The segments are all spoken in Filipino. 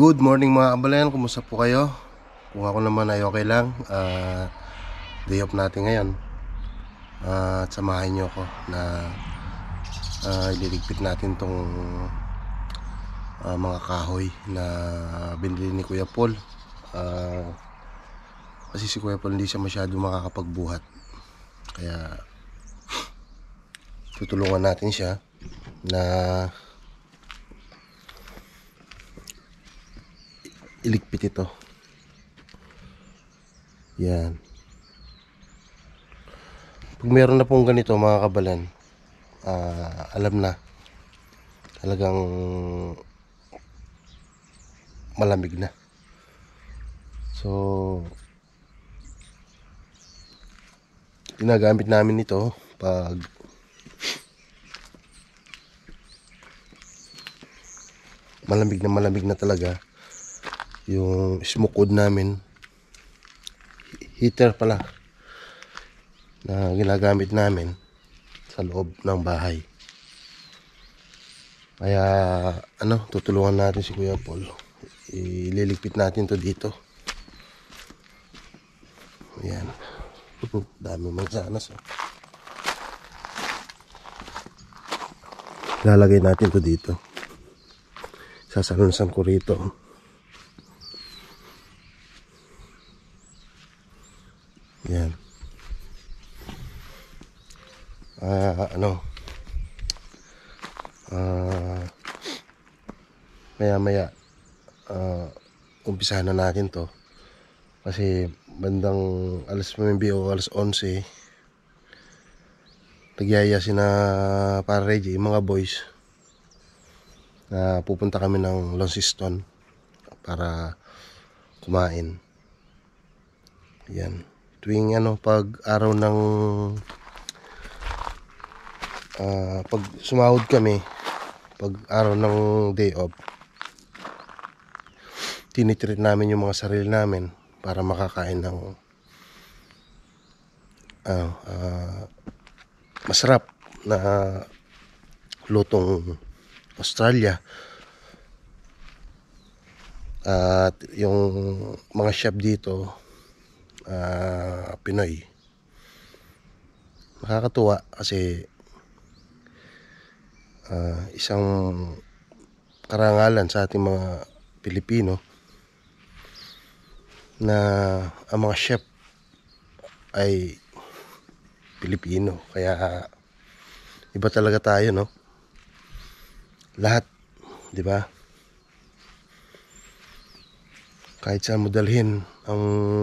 Good morning mga kabalayan, kumusta po kayo? Kung ako naman ay okay lang. Day off natin ngayon. At samahan nyo ako na ililigpit natin tong mga kahoy na binili ni Kuya Paul. Kasi si Kuya Paul hindi siya masyado makakapagbuhat, kaya tutulungan natin siya na iligpit ito. Yan. Pag meron na pong ganito mga kabalan, alam na talagang malamig na. So ginagamit namin ito pag malamig na talaga. Yung smoke wood namin, heater pala, na ginagamit namin sa loob ng bahay. Kaya tutulungan natin si Kuya Paul. Ililigpit natin to dito. Ayan. Dami mansanas. Lalagay natin to dito. Sasalunsan ko rito. Yan. Maya umpisahan na natin to, kasi bandang alas 9 o alas 11 nagyaya sina para Reggie, mga boys, na pupunta kami ng Launceston para kumain. Yan. Tuwing pag araw ng pag sumahod kami, pag araw ng day off, tinitreat namin yung mga sarili namin para makakain ng masarap na lutong Australia. At yung mga chef dito, Pinoy. Nakakatuwa kasi isang karangalan sa ating mga Pilipino na ang mga chef ay Pilipino. Kaya iba talaga tayo, no? Lahat, di ba? Kahit saan mo dalhin ang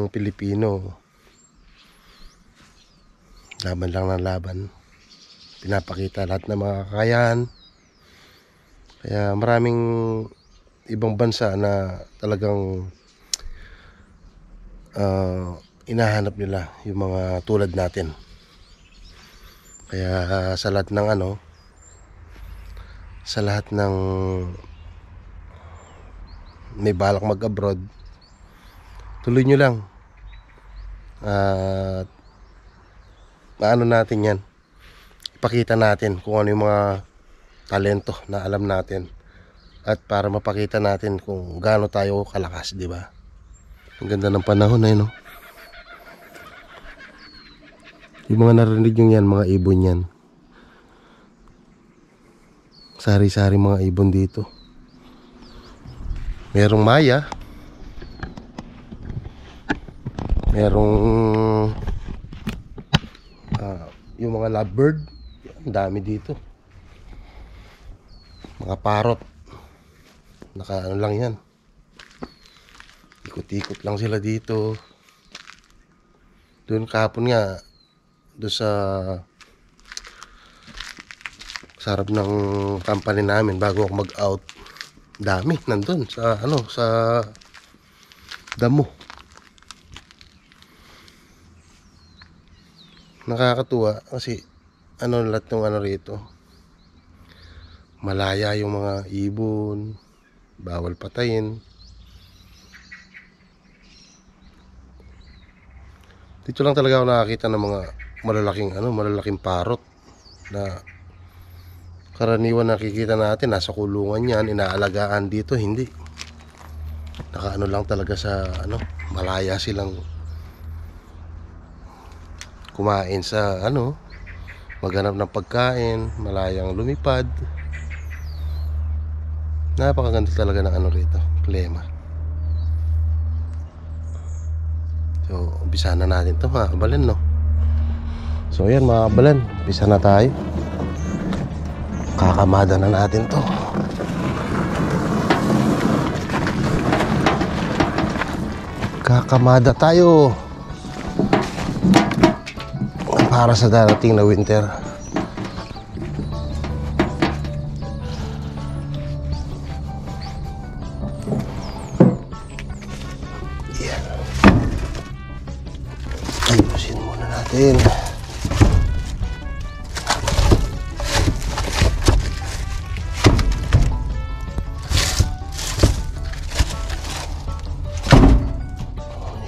Pilipino, laban lang ng laban. Pinapakita lahat ng mga kakayahan. Kaya maraming ibang bansa na talagang inahanap nila yung mga tulad natin. Kaya sa lahat ng sa lahat ng may balak mag-abroad, tuloy nyo lang. Paano natin yan? Ipakita natin kung ano yung mga talento na alam natin, at para mapakita natin kung gaano tayo kalakas, di ba? Ang ganda ng panahon na no? Yung mga narinig nyo yan, mga ibon yan. Sari-sari mga ibon dito. Merong maya, merong yung mga lovebird, ang dami dito. Mga parrot, lang yan, ikot-ikot lang sila dito. Doon kahapon nga, doon sa harap ng company namin, bago ako mag-out, dami nandun sa sa damo. Nakakatuwa kasi lahat ng rito, malaya yung mga ibon, bawal patayin. Dito lang talaga ako nakakita ng mga malalaking parrot na karaniwan nakikita natin nasa kulungan yan, inaalagaan. Dito hindi. Nakaano lang talaga sa ano, malaya silang kumain sa ano, maghanap ng pagkain, malayang lumipad. Napakaganda talaga ng ano rito, klima. So, umpisa na natin to mga kabalan, no? So, ayan mga kabalan, umpisa na tayo. Kakamada na natin to. Kakamada tayo para sa darating na winter. Yan. Ayusin muna natin.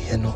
Yan o.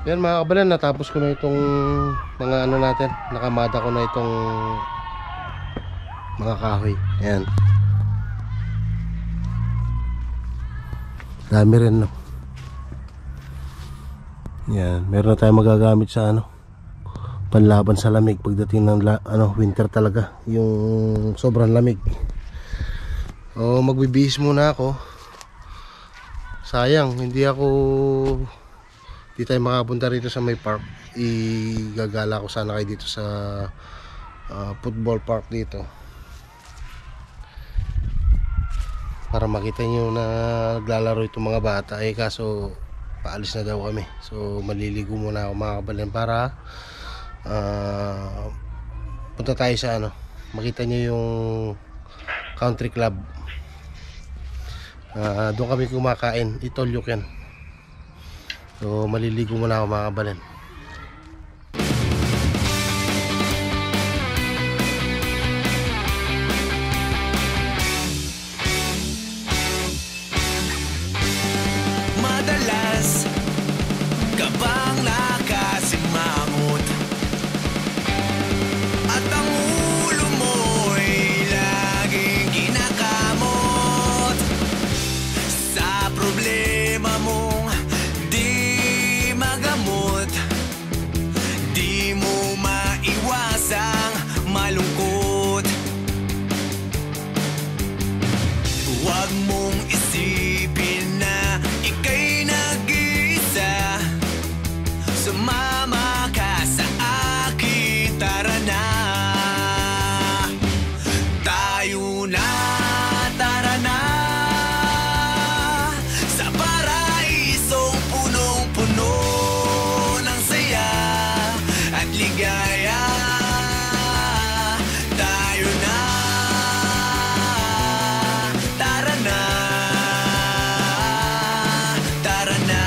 Yan mga kabalan, natapos ko na itong mga ano natin, nakamada ko na itong mga kahoy. Ayan, dami rin, no? Yan, meron na tayong magagamit sa ano, panlaban sa lamig pagdating ng winter talaga, yung sobrang lamig. O magbibihis muna ako. Sayang, hindi tayo makapunta rito sa may park. Igagala ko sana kayo dito sa football park dito. para makita nyo na naglalaro itong mga bata. Eh kaso paalis na daw kami, so maliligo muna ako mga kabalin para punta tayo sa ano, makita nyo yung country club. Doon kami kumakain, Itolyuken. So maliligo muna ako mga kabalin. Madalas ka bang nakasimangot at ang ulo mo'y laging kinakamot sa problema mong di magamot, di mo maiwasang malungkot. Huwag mong isipin na ika'y nag-iisa, sumama ka sa akin, tara na. Tayo na, tara na, sa paraisong punong-puno ng saya at ligaya. Tayo na, tara na, tara na.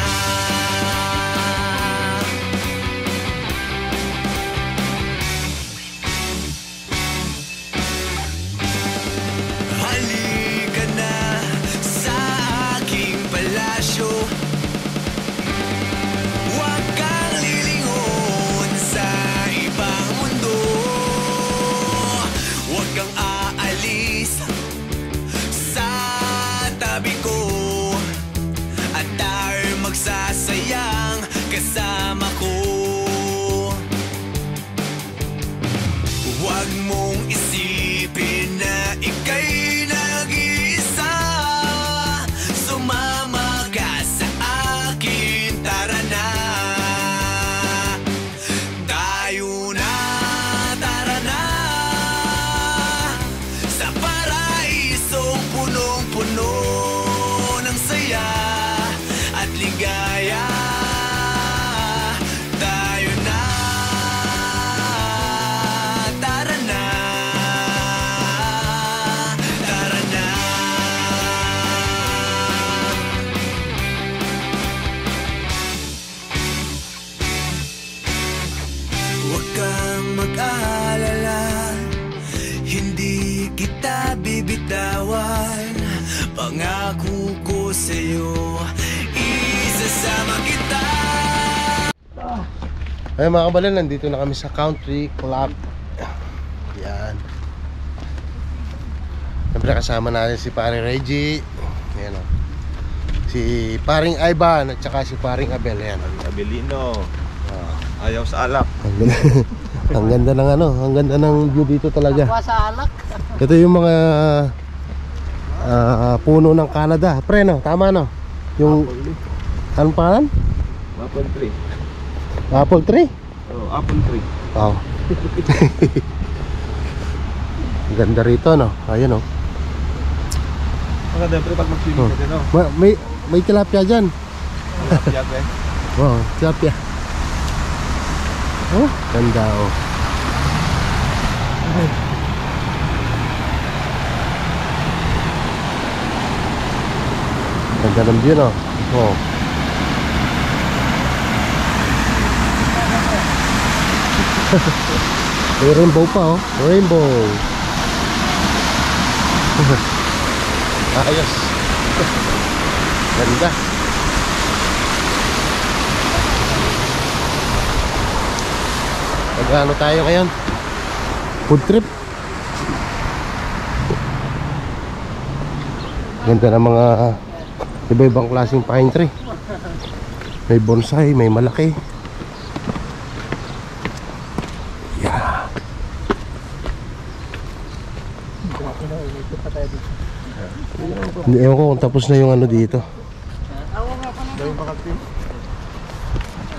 Halika na sa aking palasyo, huwag kang lilingon sa ibang mundo, huwag kang aalis sa tabi ko, at tayo'y magsasayang kasama ko. Huwag mong isipin na ika'y nag-iisa, sumama ka sa akin, tara na. Tayo na, tara na, sa paraisong punong-puno ng saya at ligaya. Tayo na, tara na, tara na. Huwag kang mag-alala, hindi kita bibitawan. Pangako ko sa'yo, isasama kita. Ay mga kabalin, nandito na kami sa country club. Yan. Siyempre kasama natin si paring Reggie. Yan o. Si paring Ivan at saka si paring Abel. Yan. Abelino, ayaw sa alak. Ang ganda, ang ganda ng ano, ang ganda ng view dito talaga. Sa alak. Ito yung mga puno ng Canada. Pre no, tama no? Yung anong pangalan? Apple tree. Apple tree? Oh, apple tree. Wow. Ang ganda rito no. Ayun oh. Maganda pre pag mag-swimming ka din, no? May tilapia dyan. Tilapia, pre. Wow, tilapia. Oh, ganda oh. Ganda ng view no. Oh. May rainbow pa oh. Rainbow. Ayos. Ganda. Magkano tayo ngayon? Food trip. Ganda ng mga iba-ibang klaseng pine tree. May bonsai, may malaki. Yeah. Hindi, ewan ko kung tapos na yung ano dito.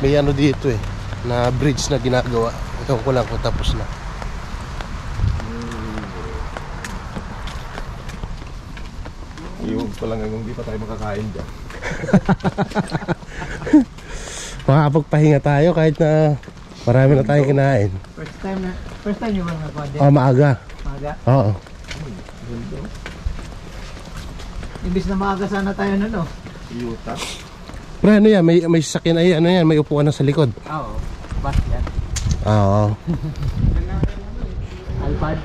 May ano dito eh, na bridge na ginagawa. Ito ko lang kung tapos na. Iwan ko lang kung hindi pa tayo makakain dyan. Makakapagpahinga tayo kahit na marami na tayong kinain. First time nyo ba nagpapade? Oh, maaga. Maaga? Oo. Imbis na maaga sana tayo na, no? Yuta. Pre, ano yan? May sasakyan ay ano yan? May upuan na sa likod. Oo. Bus yan. Oo. Alpad.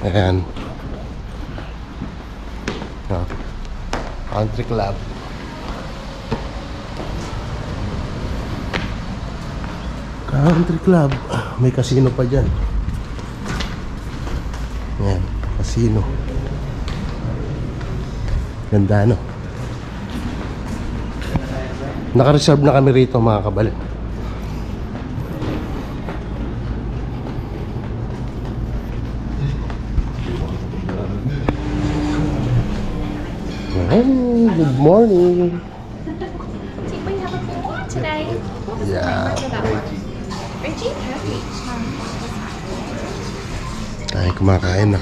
Ayan. Oh. Country club. Country club. May casino pa dyan. Ayan. Casino. Ganda, no? Naka-reserve na kami rito, mga kabali. Hey, good morning. Did we have a pool today? Yeah. Reggie, perfect. Tayo kumakain na.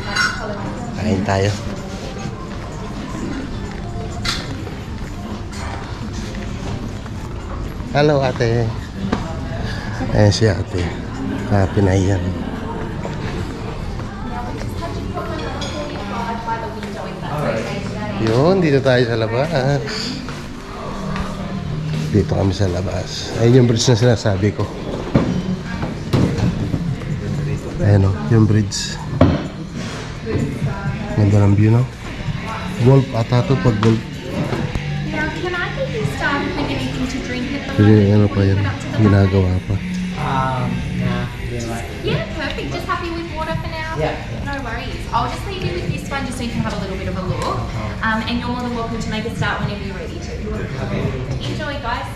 Kain tayo. Hello, ate. Ayan si ate. Pinayan. Yun, dito tayo sa labas. Dito kami sa labas. Ayun yung bridge na sinasabi ko. Ayan o, yung bridge. Ganda ng view, no? Golf ata to, pag golf. Now, can I get you started with anything to drink at the Kasi moment? ano pa yan, ginagawa pa. Nah, Yeah, perfect. Just happy with water for now? Yeah. No worries. I'll just leave you with this one just so you can have a little bit of a look. And you're more than welcome to make a start whenever you're ready to. Enjoy, guys.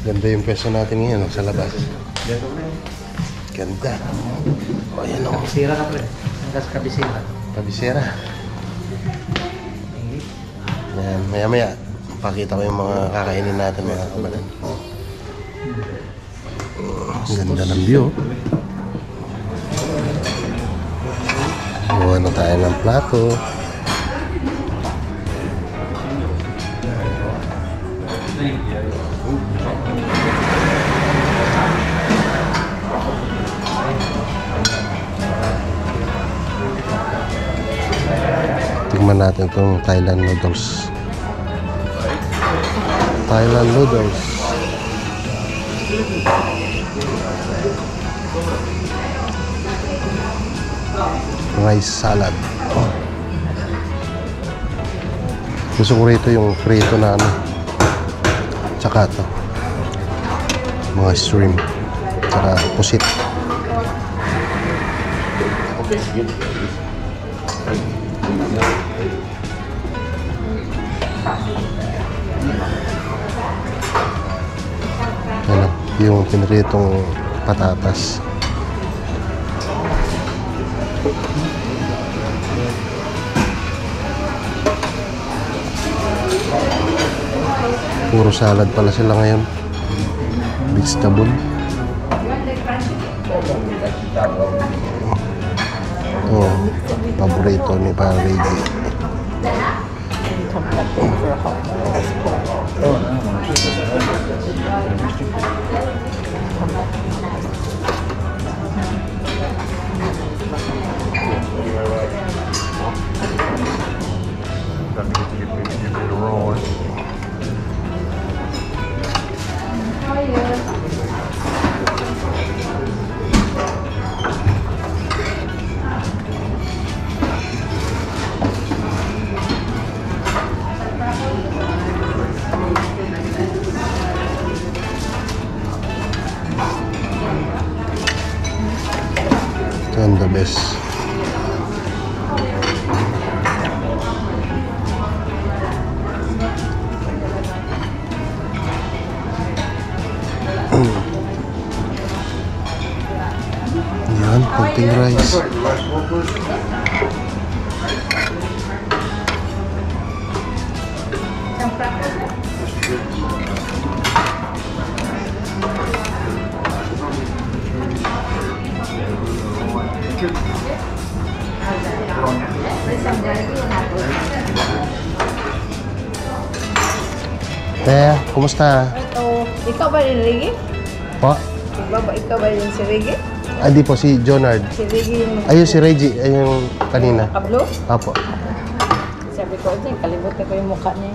Ganda yung pwesto natin ngayon, no, sa labas. Ganda. O, yan o. Kabisera ka, pre. Hanggang sa kabisera. Kabisera. Yan, maya-maya. Pakita ko yung mga kakainin natin, mga kabalan. Ganda ng view. Gawa na tayo ng plato. Tingnan natin itong Thailand noodles. Thailand noodles. Rice salad. Oh. Gusto ko rito yung prito na ano. Tsaka ito. Mga shrimp. Tsaka pusit. Ano, yung pinritong patatas. Puro salad pala sila ngayon. Vegetable. Oh, paborito ni Parigi. Ito ang the best. Yan, konting rice. Kumusta? Oh, ikaw ba yung Rigi? Po? Ikaw ba yung si Rigi? Di po, si Jonard. Si Rigi yung Ayun, si Reggie. Ayun yung kanina. kablo? Apo. Sabi ko, kalimutan ko yung mukha niya.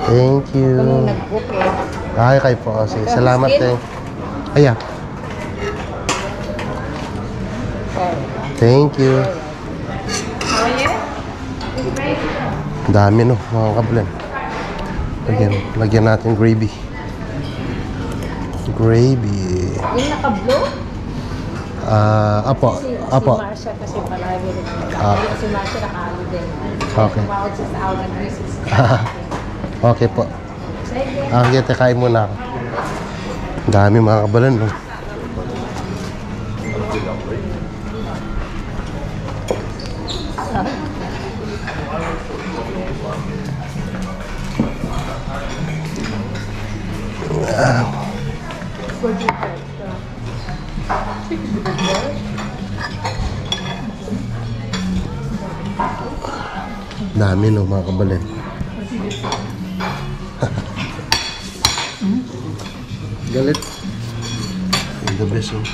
Thank you. Kung nag-book eh. Ay, kayo po. Sige, salamat eh. Aya. Thank you. How are you? Ang dami no, mga kabulan. Lagyan natin gravy. Gravy. Yung naka-blue? Apo. Si Apo. Marsha kasi palagi rin. Ah. Si Marsha naka-ano din. Okay. Tumawag siya sa aula ng misis. Okay po. Sige. Sige, kain muna ako. Ang dami mga kabulan no. Dami no mga kabalin. Galit. The best oh.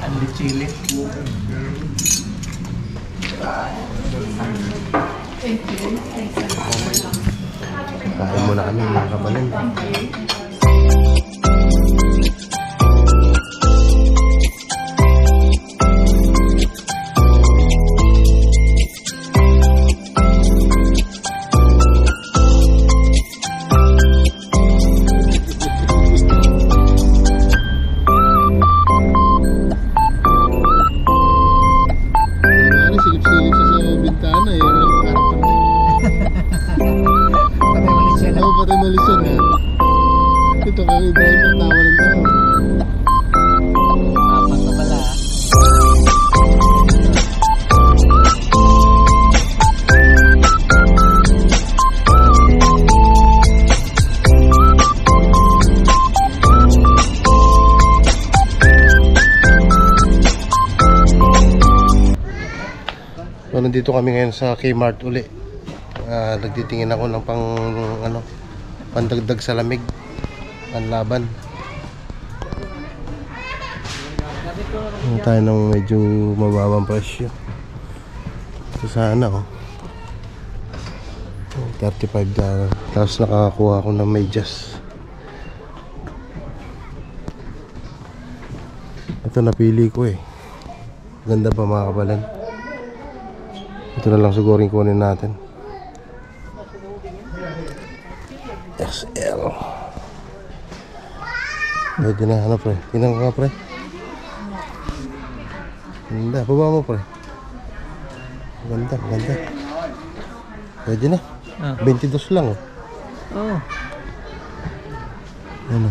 Andi chili. Kain muna kami mga kabalin. Silip-silip sa bintana eh. Patay malis siya lang. Patay malisan eh. Ito kami driver, tawa ng tao. Apat na pala. So, nandito kami ngayon sa Kmart uli. Nagtitingin ako ng pandagdag sa lamig, panlaban. Tayo ng medyo mababang presyo. Ito sana oh. $35. Tapos nakakakuha ako ng medyas. Ito napili ko eh. Ganda pa mga kabalan. Ito na lang siguro yung kunin natin. XL. Pwede na, ano pre? Tingnan ko nga pre. Ganda, baba mo pre. Ganda, ganda. Pwede na. 22 lang oh. Oh. Ano?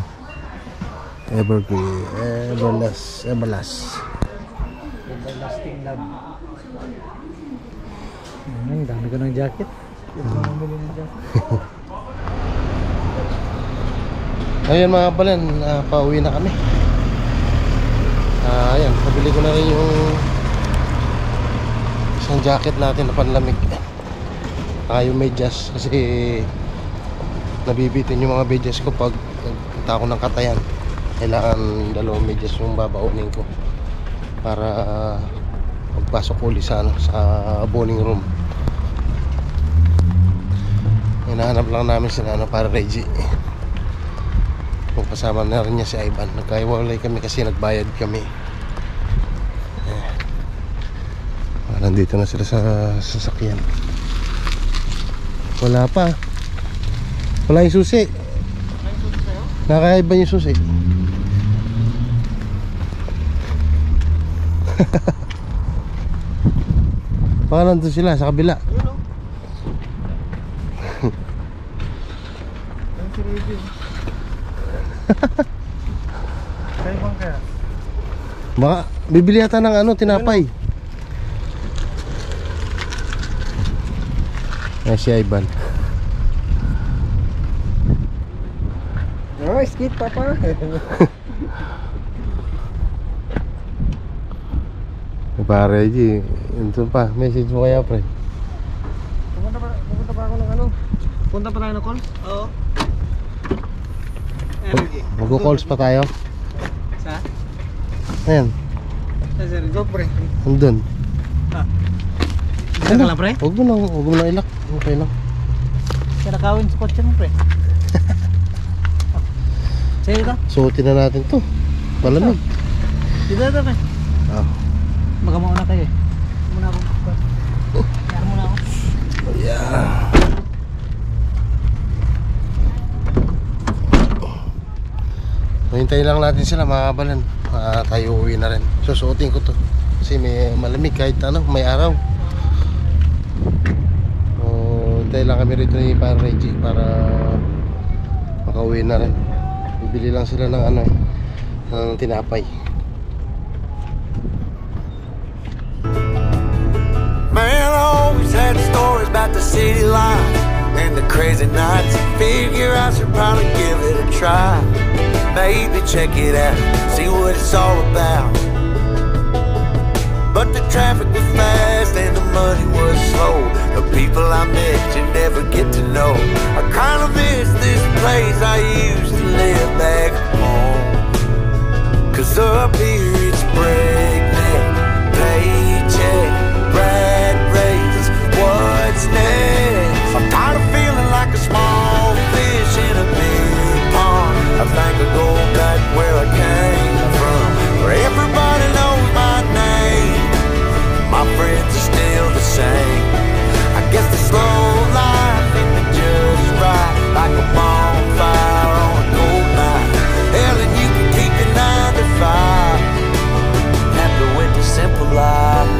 Evergreen, Everlast. Everlasting love. Ang dami ko ng jacket. Bumili ng jacket. Ayan mga kabalan, pauwi na kami. Ayan, pabili ko na rin yung isang jacket natin na panlamig. Yung medyas kasi nabibitin yung mga medyas ko pag punta ako ng Katayan. Kailangan dalawang medyas yung babaunin ko para pagpasok uli sa bowling room. Hinahanap lang namin sila para Reggie. Kung kasama na rin niya si Ivan. Nagkaiwalay kami kasi nagbayad kami. Nandito na sila sa sasakyan. Wala pa. Wala yung susi. Nakaiba yung susi. Baka nandun sila sa kabila. Kaya bang kaya? Baka bibili yata ng tinapay. Ayan si Ivan. Oh, skate papa. Pare G, ito pa, message mo kaya pre. Pupunta pa ako ng ano? Punta pa tayo ng calls? Oo. Energy. Mag-calls pa tayo. Sa? Ayan, Sa sir, go pre. andun. Isa ka lang pre? Huwag mo lang ilak. Okay lang. Kinakawin sa kotse mo pre. Sa'yo ka? Suotin na natin to. Malamig. Dito na pre. Ah. Magamauna kayo eh. Muna ako. Kaya muna ako. Yeah. Hintayin lang natin sila mga kabalan. Tayo uwi na rin. Susuotin ko to. Kasi may malamig kahit ano, may araw. Hintayin lang kami rito ni Para Reggie para makauwi na rin. Bibili lang sila ng ano ng tinapay. Man, I always had stories about the city life and the crazy nights. Figure I should probably give it a try. Maybe check it out, see what it's all about. But the traffic was fast and the money was slow. The people I met you never get to know. I kinda miss this place I used to live back home. Cause up here it's breakneck, paycheck, rat race, what's next? I'm tired of feeling like a small fish in a big pond. I think I'll go back where I came from, where everybody knows my name. My friends are still the same. I guess the slow life hit me just right, like a bonfire on a cold night. Hell, and you can keep your 9 to 5, happy with the simple life.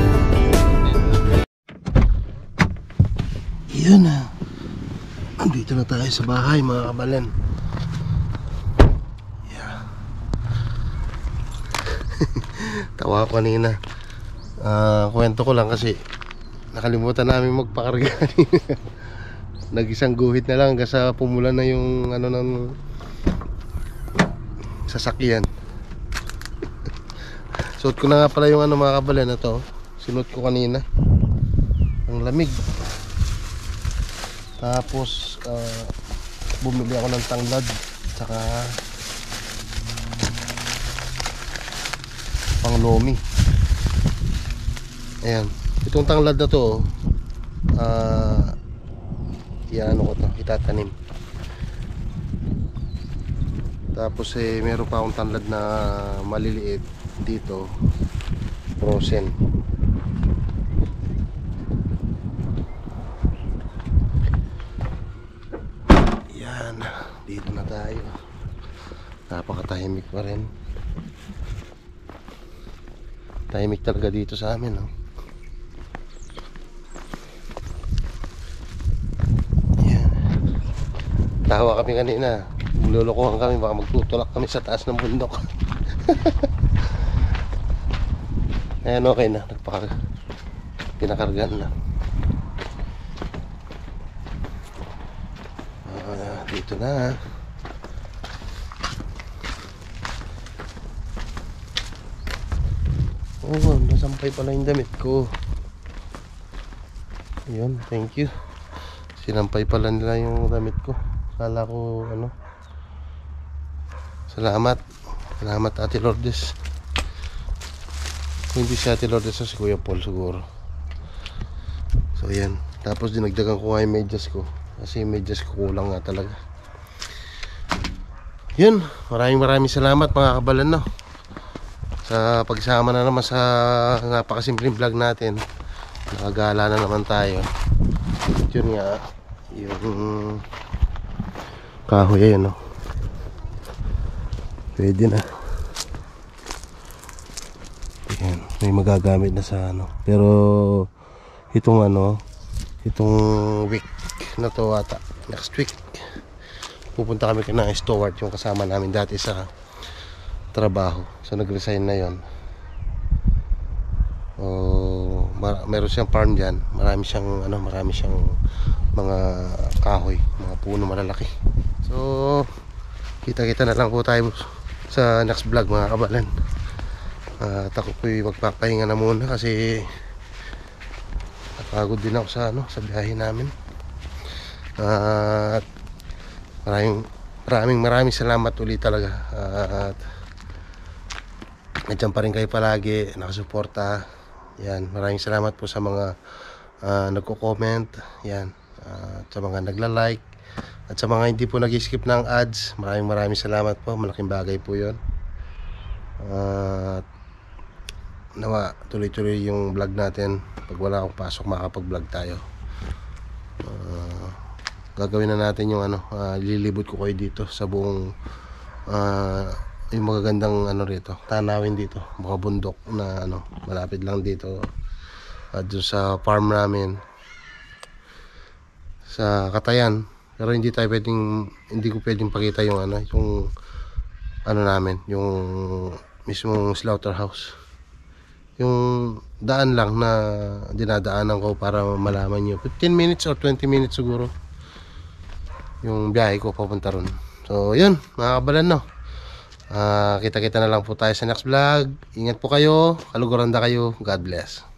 Yun na. Andito na tayo sa bahay mga kabalan. Yeah. Tawa ko kanina. Kwento ko lang kasi nakalimutan namin magpakarga kanina. Nag-isang guhit na lang kasi pumula na yung ano ng sasakyan. Suot ko na nga pala yung ano mga kabalan na to. Sinuot ko kanina. Ang lamig. Tapos bumili ako ng tanglad saka panglomi. Ayan, itong tanglad na to ano ko to, itatanim. Tapos meron pa akong tanglad na maliliit dito, frozen. Dito na tayo. Napakatahimik pa rin. Tahimik talaga dito sa amin, no? Yan. Tawa kami kanina. Lulukuhan kami, baka magtutulak kami sa taas ng bundok. Ayan, okay na. Pinakargan na. Dito na. Oh, nasampay pala yung damit ko. Ayun, thank you. Sinampay pala nila yung damit ko. Kala ko ano. Salamat. Salamat Ate Lourdes. Kung hindi si Ate Lourdes, si Kuya Paul siguro. So yan. Tapos dinagdagan ko nga yung medyas ko. Kasi medyas ko kulang nga talaga. Yun, maraming salamat mga kabalan, no? Sa pagsama na naman sa napakasimpleng vlog natin. Nakagala na naman tayo. Yun nga, yung kahoy ayun, no? Pwede na. Ayan, may magagamit na sa ano. Pero itong ano, itong week na to ata, next week pupunta kami kina Stewart, yung kasama namin dati sa trabaho. So nag-resign na yon. Meron siyang farm dyan. Marami siyang mga kahoy, mga puno malalaki. So kita-kita na lang po tayo sa next vlog mga kabalan. At ako po'y magpapahinga na muna kasi napagod din ako sa sa biyahe namin. At maraming salamat ulit talaga. At nandiyan pa rin kayo palagi nakasuporta. Yan, maraming salamat po sa mga nagko-comment. Yan, at sa mga nagla-like at sa mga hindi po nag-skip ng ads, maraming salamat po. Malaking bagay po 'yon. At nawa tuloy-tuloy yung vlog natin. Pag wala akong pasok, makakapag-vlog tayo. Gagawin na natin yung lilibot ko kayo dito sa buong yung magagandang rito, tanawin dito, mga bundok na malapit lang dito at doon sa farm namin sa Katayan. Pero hindi ko pwedeng pakita yung yung namin, yung mismong slaughterhouse. Yung daan lang na dinadaanan ko para malaman nyo. 15 minutes or 20 minutes siguro yung biyahe ko papunta ron. So yun mga kabalan, no, kita-kita na lang po tayo sa next vlog. Ingat po kayo, kaluguranda kayo. God bless.